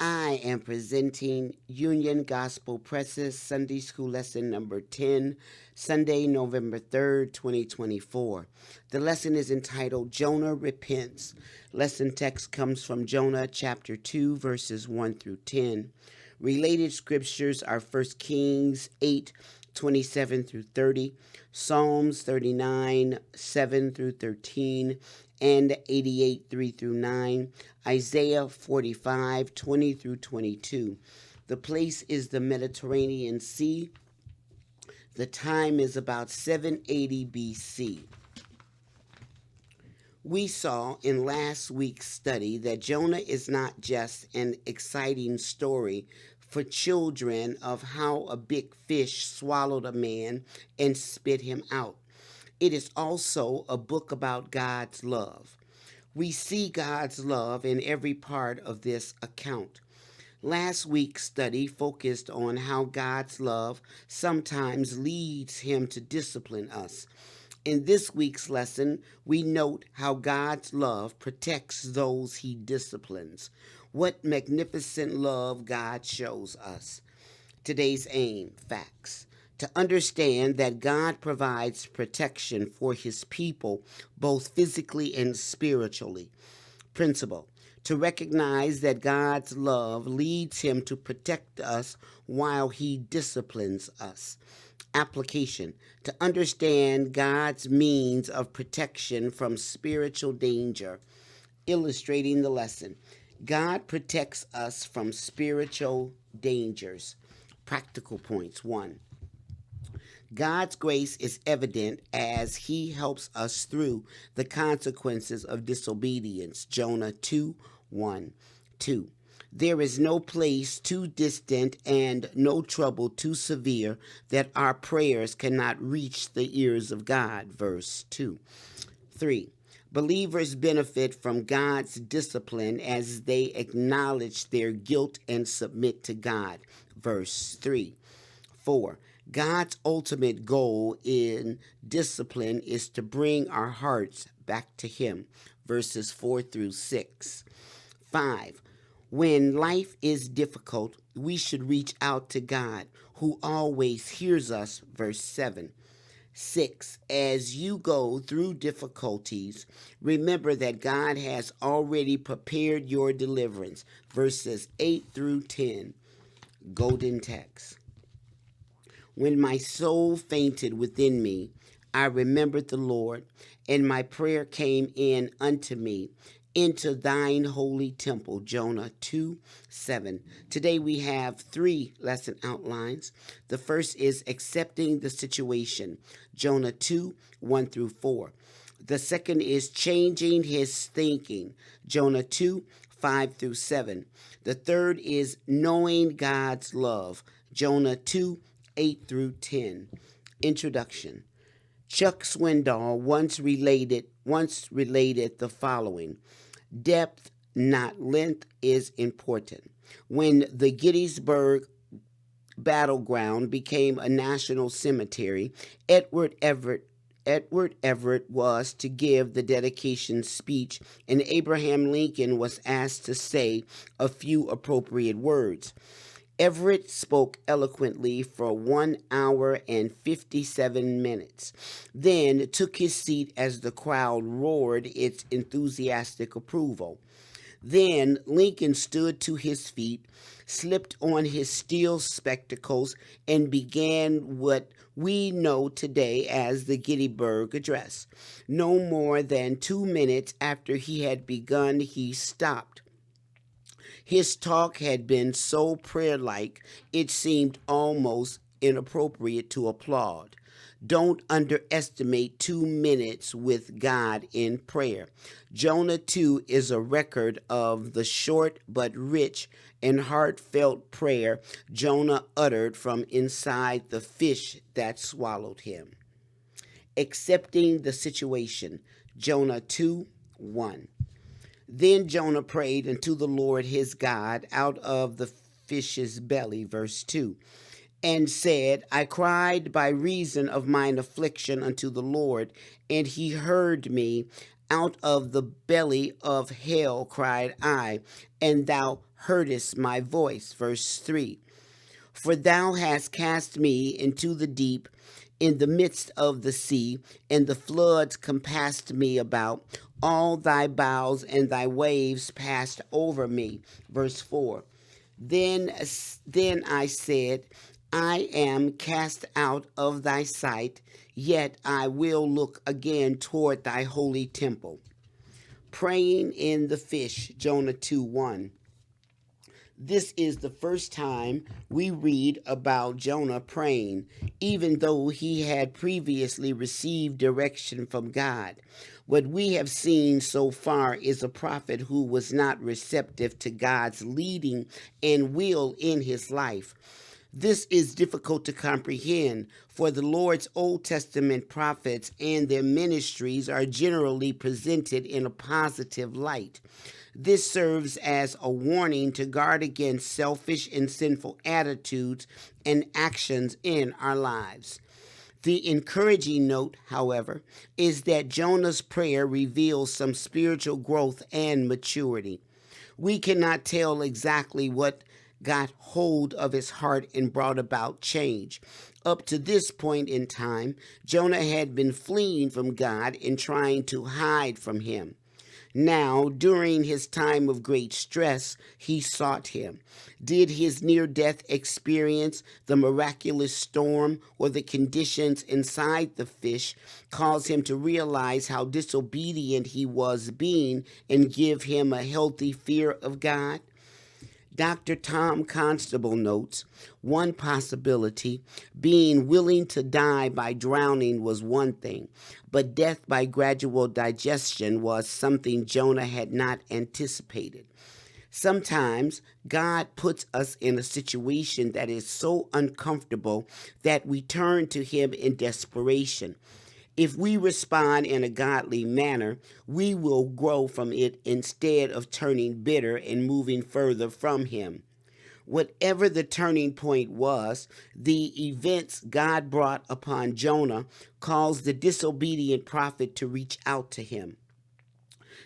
I am presenting Union Gospel Press's Sunday School Lesson number 10, Sunday, November 3rd, 2024. The lesson is entitled Jonah Repents. Lesson text comes from Jonah chapter 2, verses 1 through 10. Related scriptures are 1 Kings 8, 27 through 30, Psalms 39, 7 through 13, and 88, 3 through 9, Isaiah 45, 20 through 22. The place is the Mediterranean Sea. The time is about 780 BC. We saw in last week's study that Jonah is not just an exciting story for children of how a big fish swallowed a man and spit him out. It is also a book about God's love. We see God's love in every part of this account. Last week's study focused on how God's love sometimes leads him to discipline us. In this week's lesson, we note how God's love protects those he disciplines. What magnificent love God shows us. Today's aim, facts. To understand that God provides protection for his people, both physically and spiritually. Principle. To recognize that God's love leads him to protect us while he disciplines us. Application. To understand God's means of protection from spiritual danger. Illustrating the lesson. God protects us from spiritual dangers. Practical points. 1. God's grace is evident as he helps us through the consequences of disobedience. Jonah 2, 1, 2. There is no place too distant and no trouble too severe that our prayers cannot reach the ears of God. Verse 2. 3. Believers benefit from God's discipline as they acknowledge their guilt and submit to God. Verse 3. 4. God's ultimate goal in discipline is to bring our hearts back to him. Verses 4 through 6. 5. When life is difficult, we should reach out to God, who always hears us. Verse 7. 6. As you go through difficulties, remember that God has already prepared your deliverance. Verses 8 through 10. Golden text. When my soul fainted within me, I remembered the Lord, and my prayer came in unto me, into thine holy temple. Jonah 2, 7. Today we have 3 lesson outlines. The first is accepting the situation. Jonah 2, 1 through 4. The second is changing his thinking. Jonah 2, 5 through 7. The third is knowing God's love. Jonah 2, 8 through 10. Introduction. Chuck Swindoll once related the following. Depth, not length, is important. When the Gettysburg battleground became a national cemetery, Edward Everett was to give the dedication speech, and Abraham Lincoln was asked to say a few appropriate words. Everett spoke eloquently for 1 hour and 57 minutes, then took his seat as the crowd roared its enthusiastic approval. Then Lincoln stood to his feet, slipped on his steel spectacles, and began what we know today as the Gettysburg Address. No more than 2 minutes after he had begun, he stopped. His talk had been so prayer-like, it seemed almost inappropriate to applaud. Don't underestimate 2 minutes with God in prayer. Jonah 2 is a record of the short but rich and heartfelt prayer Jonah uttered from inside the fish that swallowed him. Accepting the situation. Jonah 2, 1. Then Jonah prayed unto the Lord his God out of the fish's belly, verse 2, and said, I cried by reason of mine affliction unto the Lord, and he heard me. Out of the belly of hell cried I, and thou heardest my voice. Verse 3. For thou hast cast me into the deep, in the midst of the sea, and the floods compassed me about. All thy bows and thy waves passed over me. Verse 4. Then I said, I am cast out of thy sight, yet I will look again toward thy holy temple. Praying in the fish, Jonah 2:1. This is the first time we read about Jonah praying, even though he had previously received direction from God. What we have seen so far is a prophet who was not receptive to God's leading and will in his life. This is difficult to comprehend, for the Lord's Old Testament prophets and their ministries are generally presented in a positive light. This serves as a warning to guard against selfish and sinful attitudes and actions in our lives. The encouraging note, however, is that Jonah's prayer reveals some spiritual growth and maturity. We cannot tell exactly what got hold of his heart and brought about change. Up to this point in time, Jonah had been fleeing from God and trying to hide from him. Now, during his time of great stress, he sought him. Did his near-death experience, the miraculous storm, or the conditions inside the fish cause him to realize how disobedient he was being and give him a healthy fear of God? Dr. Tom Constable notes, one possibility, being willing to die by drowning was one thing, but death by gradual digestion was something Jonah had not anticipated. Sometimes God puts us in a situation that is so uncomfortable that we turn to Him in desperation. If we respond in a godly manner, we will grow from it instead of turning bitter and moving further from Him. Whatever the turning point was, the events God brought upon Jonah caused the disobedient prophet to reach out to him.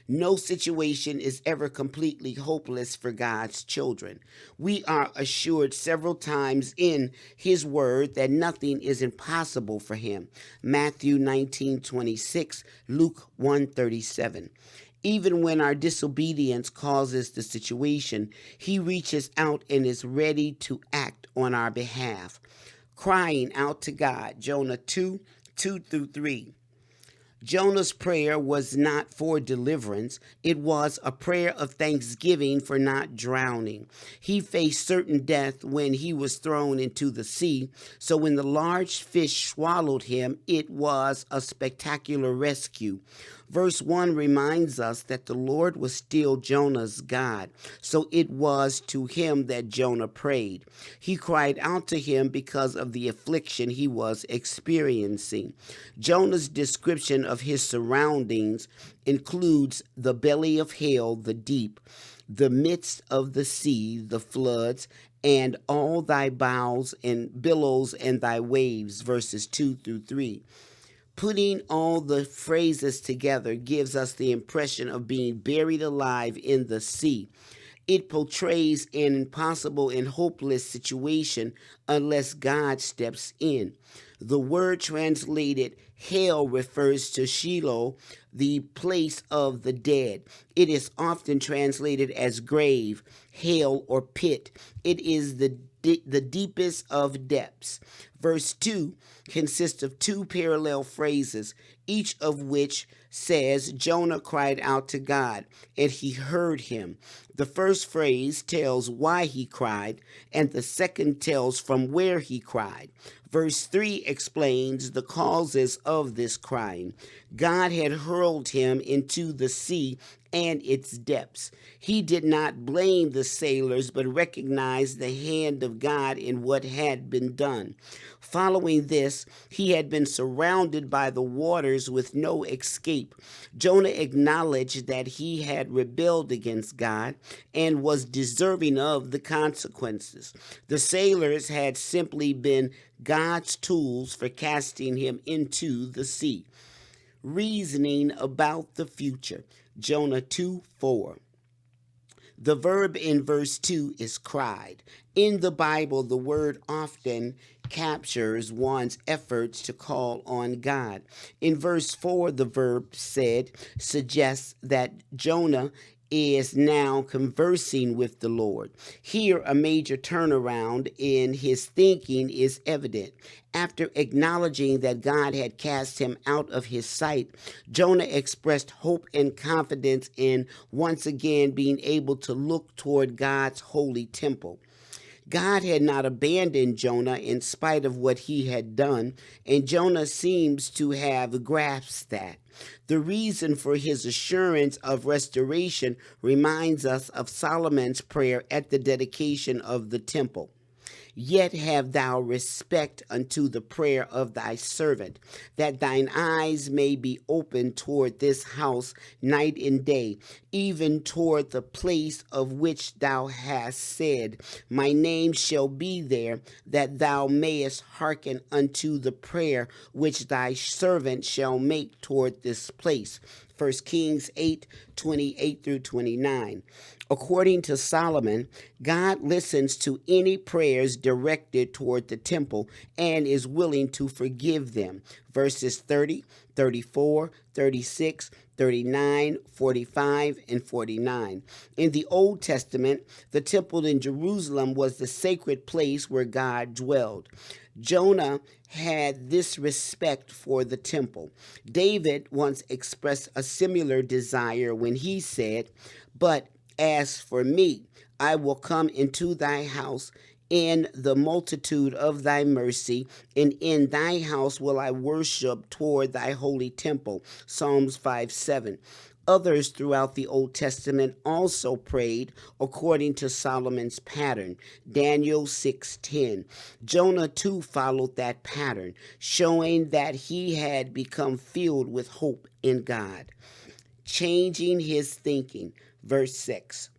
No situation is ever completely hopeless for God's children. We are assured several times in His Word that nothing is impossible for Him. Matthew 19:26, Luke 1:37. Even when our disobedience causes the situation, He reaches out and is ready to act on our behalf. Crying out to God, Jonah 2:2-3. Jonah's prayer was not for deliverance. It was a prayer of thanksgiving for not drowning. He faced certain death when he was thrown into the sea. So when the large fish swallowed him, it was a spectacular rescue. Verse 1 reminds us that the Lord was still Jonah's God. So it was to him that Jonah prayed. He cried out to him because of the affliction he was experiencing. Jonah's description of his surroundings includes the belly of hell, the deep, the midst of the sea, the floods, and all thy bows and billows and thy waves, verses 2-3. Putting all the phrases together gives us the impression of being buried alive in the sea. It portrays an impossible and hopeless situation unless God steps in. The word translated hell refers to Sheol, the place of the dead. It is often translated as grave, hell, or pit. It is the deepest of depths. Verse 2 consists of two parallel phrases, each of which says Jonah cried out to God, and He heard him. The first phrase tells why he cried, and the second tells from where he cried. Verse 3 explains the causes of this crying. God had hurled him into the sea and its depths. He did not blame the sailors, but recognized the hand of God in what had been done. Following this, he had been surrounded by the waters with no escape. Jonah acknowledged that he had rebelled against God and was deserving of the consequences. The sailors had simply been God's tools for casting him into the sea. Reasoning about the future. Jonah 2:4. The verb in verse 2 is cried. In the Bible, the word often captures one's efforts to call on God. In verse 4, the verb said suggests that Jonah is now conversing with the Lord. Here, a major turnaround in his thinking is evident. After acknowledging that God had cast him out of his sight, Jonah expressed hope and confidence in once again being able to look toward God's holy temple. God had not abandoned Jonah in spite of what he had done, and Jonah seems to have grasped that. The reason for his assurance of restoration reminds us of Solomon's prayer at the dedication of the temple. Yet have thou respect unto the prayer of thy servant, that thine eyes may be open toward this house night and day, even toward the place of which thou hast said, my name shall be there, that thou mayest hearken unto the prayer which thy servant shall make toward this place. 1 Kings 8:28 through 29. According to Solomon, God listens to any prayers directed toward the temple and is willing to forgive them. Verses 30, 34, 36, 39, 45, and 49. In the Old Testament, the temple in Jerusalem was the sacred place where God dwelled. Jonah had this respect for the temple. David once expressed a similar desire when he said, but as for me, I will come into thy house in the multitude of thy mercy, and in thy house will I worship toward thy holy temple. Psalms 5:7. Others throughout the Old Testament also prayed according to Solomon's pattern. Daniel 6:10. Jonah too followed that pattern, showing that he had become filled with hope in God. Changing his thinking. Verse 6.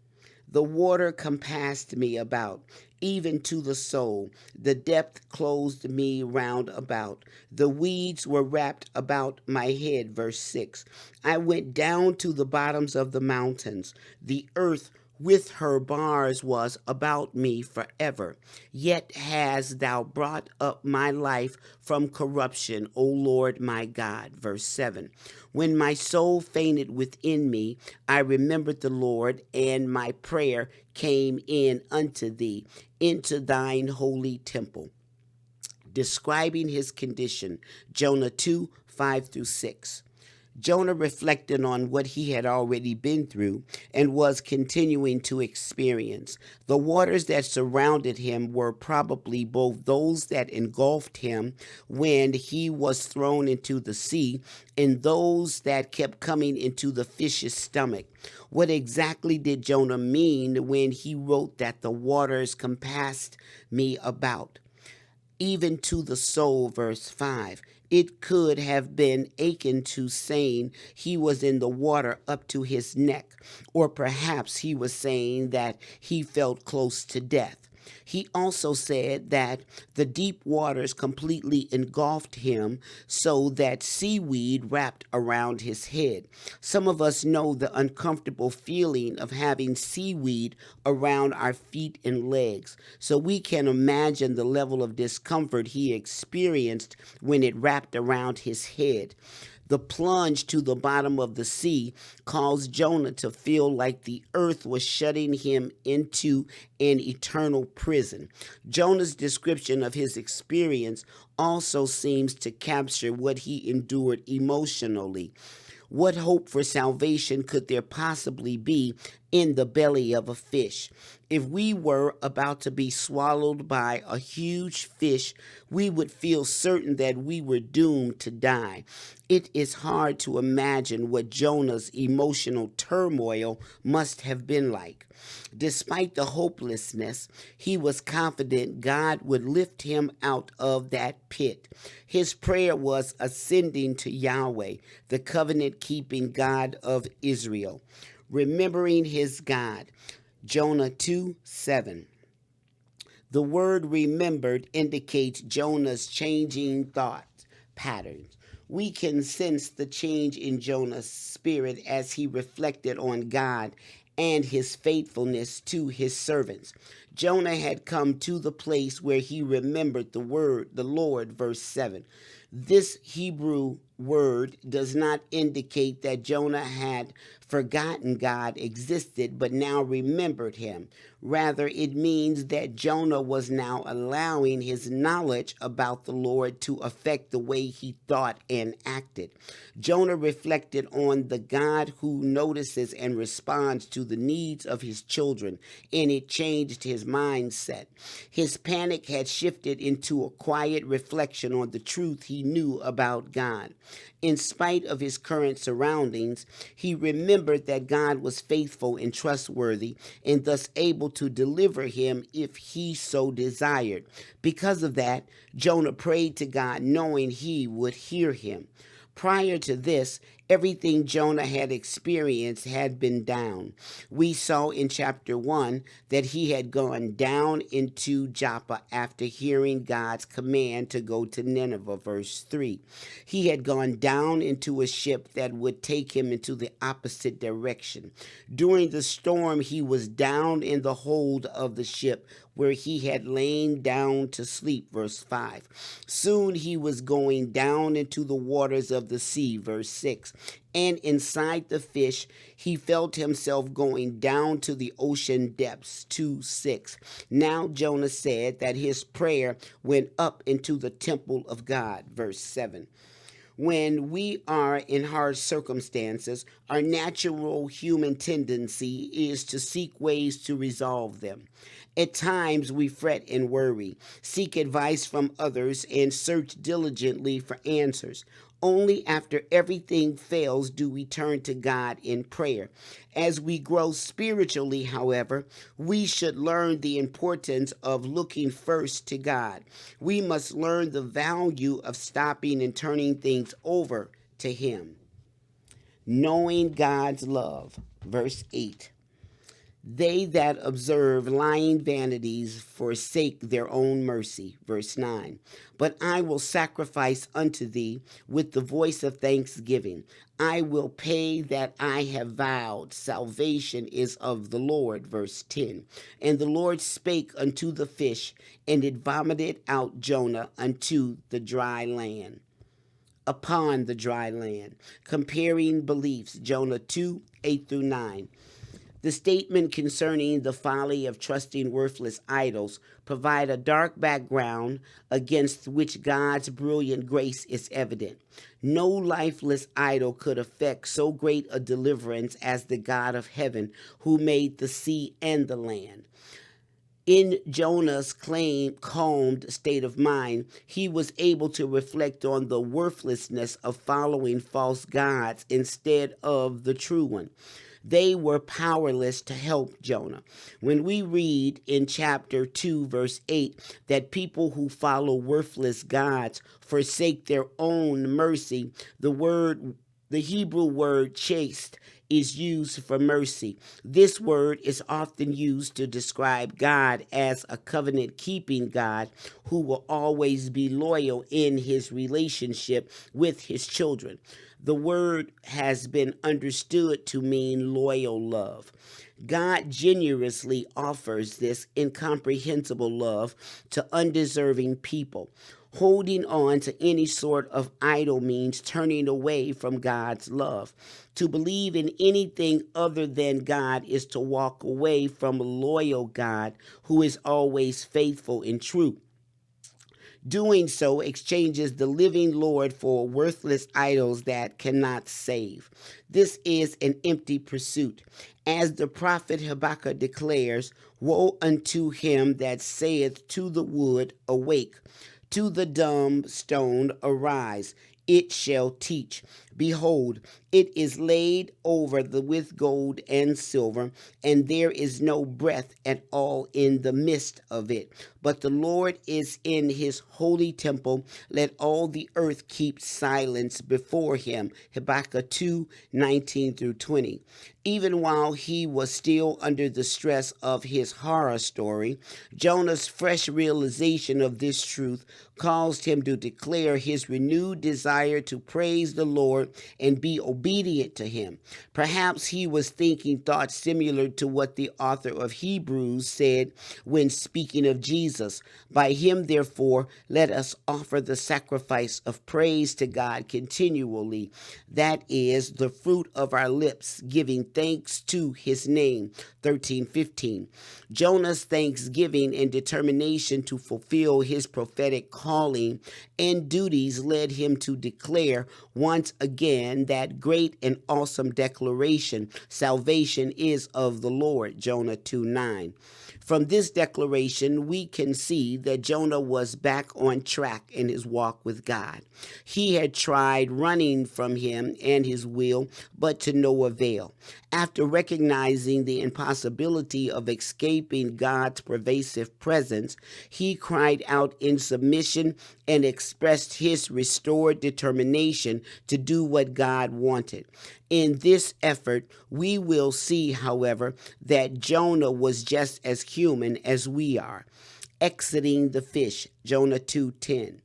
The water compassed me about, even to the soul. The depth closed me round about. The weeds were wrapped about my head. Verse 6. I went down to the bottoms of the mountains. The earth with her bars was about me forever. Yet hast thou brought up my life from corruption, O Lord my God. Verse 7. When my soul fainted within me, I remembered the Lord, and my prayer came in unto thee, into thine holy temple. Describing his condition, Jonah 2:5 through 6. Jonah reflected on what he had already been through and was continuing to experience. The waters that surrounded him were probably both those that engulfed him when he was thrown into the sea and those that kept coming into the fish's stomach. What exactly did Jonah mean when he wrote that the waters compassed me about? Even to the soul, verse 5. It could have been akin to saying he was in the water up to his neck, or perhaps he was saying that he felt close to death. He also said that the deep waters completely engulfed him so that seaweed wrapped around his head. Some of us know the uncomfortable feeling of having seaweed around our feet and legs, so we can imagine the level of discomfort he experienced when it wrapped around his head. The plunge to the bottom of the sea caused Jonah to feel like the earth was shutting him into an eternal prison. Jonah's description of his experience also seems to capture what he endured emotionally. What hope for salvation could there possibly be in the belly of a fish? If we were about to be swallowed by a huge fish, we would feel certain that we were doomed to die. It is hard to imagine what Jonah's emotional turmoil must have been like. Despite the hopelessness, he was confident God would lift him out of that pit. His prayer was ascending to Yahweh, the covenant-keeping God of Israel, remembering his God. Jonah 2:7. The word remembered indicates Jonah's changing thought patterns. We can sense the change in Jonah's spirit as he reflected on God and his faithfulness to his servants. Jonah had come to the place where he remembered the Lord, verse 7. This Hebrew word does not indicate that Jonah had forgotten God existed but now remembered him. Rather, it means that Jonah was now allowing his knowledge about the Lord to affect the way he thought and acted. Jonah reflected on the God who notices and responds to the needs of his children, and it changed his mindset. His panic had shifted into a quiet reflection on the truth he knew about God. In spite of his current surroundings, he remembered that God was faithful and trustworthy and thus able to deliver him if he so desired. Because of that, Jonah prayed to God knowing he would hear him. Prior to this, everything Jonah had experienced had been down. We saw in chapter 1 that he had gone down into Joppa after hearing God's command to go to Nineveh, verse 3. He had gone down into a ship that would take him into the opposite direction. During the storm, he was down in the hold of the ship where he had lain down to sleep, verse 5. Soon he was going down into the waters of the sea, verse 6. And inside the fish, he felt himself going down to the ocean depths, 2:6. Now Jonah said that his prayer went up into the temple of God, verse 7. When we are in hard circumstances, our natural human tendency is to seek ways to resolve them. At times, we fret and worry, seek advice from others, and search diligently for answers. Only after everything fails do we turn to God in prayer. As we grow spiritually, however, we should learn the importance of looking first to God. We must learn the value of stopping and turning things over to Him. Knowing God's love, verse 8. They that observe lying vanities forsake their own mercy. Verse 9. But I will sacrifice unto thee with the voice of thanksgiving. I will pay that I have vowed. Salvation is of the Lord. Verse 10. And the Lord spake unto the fish, and it vomited out Jonah unto the dry land. Upon the dry land. Comparing beliefs. Jonah 2, 8 through 9. The statement concerning the folly of trusting worthless idols provide a dark background against which God's brilliant grace is evident. No lifeless idol could effect so great a deliverance as the God of heaven who made the sea and the land. In Jonah's calmed state of mind, he was able to reflect on the worthlessness of following false gods instead of the true one. They were powerless to help Jonah. When we read in chapter 2, verse 8, that people who follow worthless gods forsake their own mercy, the Hebrew word chaste is used for mercy. This word is often used to describe God as a covenant-keeping God who will always be loyal in his relationship with his children. The word has been understood to mean loyal love. God generously offers this incomprehensible love to undeserving people. Holding on to any sort of idol means turning away from God's love. To believe in anything other than God is to walk away from a loyal God who is always faithful and true. Doing so exchanges the living Lord for worthless idols that cannot save. This is an empty pursuit. As the prophet Habakkuk declares, woe unto him that saith to the wood, awake, to the dumb stone, arise, it shall teach. Behold, it is laid over with gold and silver, and there is no breath at all in the midst of it. But the Lord is in his holy temple. Let all the earth keep silence before him. Habakkuk 2, 19 through 20. Even while he was still under the stress of his horror story, Jonah's fresh realization of this truth caused him to declare his renewed desire to praise the Lord Lord and be obedient to him. Perhaps he was thinking thoughts similar to what the author of Hebrews said when speaking of Jesus. By him, therefore, let us offer the sacrifice of praise to God continually. That is the fruit of our lips, giving thanks to his name. 13:15. Jonah's thanksgiving and determination to fulfill his prophetic calling and duties led him to declare once again that great and awesome declaration: salvation is of the Lord. Jonah 2:9. From this declaration, we can see that Jonah was back on track in his walk with God. He had tried running from him and his will, but to no avail. After recognizing the impossibility of escaping God's pervasive presence, he cried out in submission and expressed his restored determination to do what God wanted. In this effort, we will see, however, that Jonah was just as human as we are. Exiting the fish, Jonah 2:10.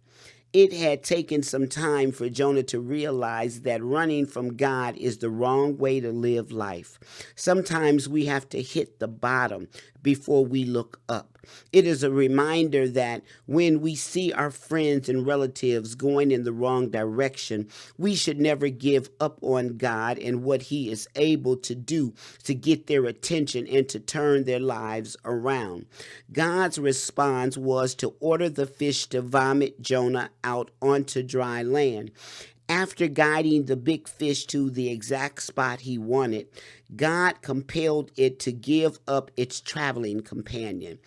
It had taken some time for Jonah to realize that running from God is the wrong way to live life. Sometimes we have to hit the bottom before we look up. It is a reminder that when we see our friends and relatives going in the wrong direction, we should never give up on God and what he is able to do to get their attention and to turn their lives around. God's response was to order the fish to vomit Jonah out onto dry land. After guiding the big fish to the exact spot he wanted, God compelled it to give up its traveling companion.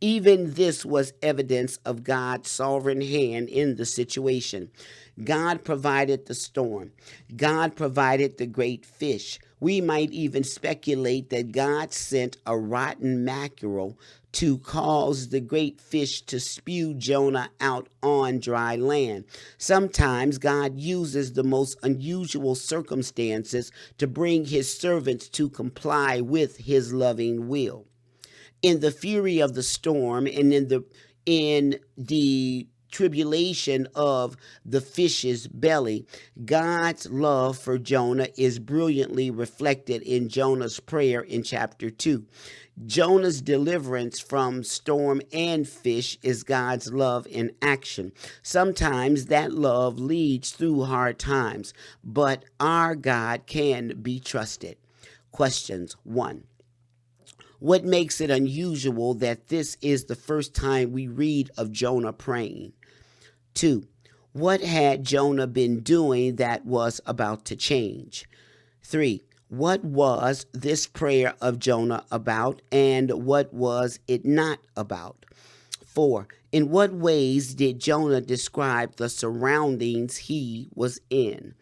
Even this was evidence of God's sovereign hand in the situation. God provided the storm. God provided the great fish. We might even speculate that God sent a rotten mackerel to cause the great fish to spew Jonah out on dry land. Sometimes God uses the most unusual circumstances to bring his servants to comply with his loving will. In the fury of the storm and in the tribulation of the fish's belly, God's love for Jonah is brilliantly reflected in Jonah's prayer in chapter 2. Jonah's deliverance from storm and fish is God's love in action. Sometimes that love leads through hard times, but our God can be trusted. Questions. 1. What makes it unusual that this is the first time we read of Jonah praying? 2. What had Jonah been doing that was about to change? 3. What was this prayer of Jonah about, and what was it not about? 4. In what ways did Jonah describe the surroundings he was in?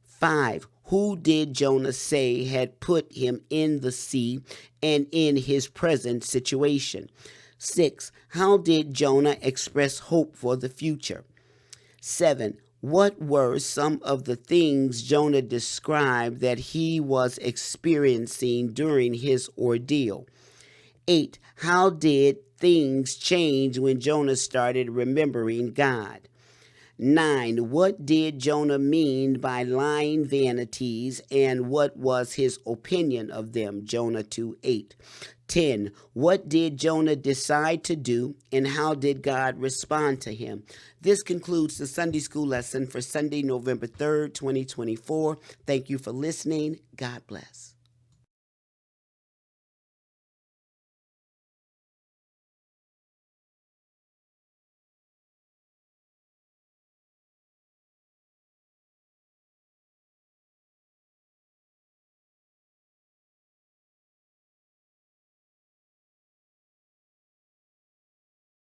5. Who did Jonah say had put him in the sea and in his present situation? 6. How did Jonah express hope for the future? 7. What were some of the things Jonah described that he was experiencing during his ordeal? 8. How did things change when Jonah started remembering God? 9. What did Jonah mean by lying vanities, and what was his opinion of them? Jonah 2:8. 10. What did Jonah decide to do, and how did God respond to him? This concludes the Sunday School lesson for Sunday, November 3rd, 2024. Thank you for listening. God bless.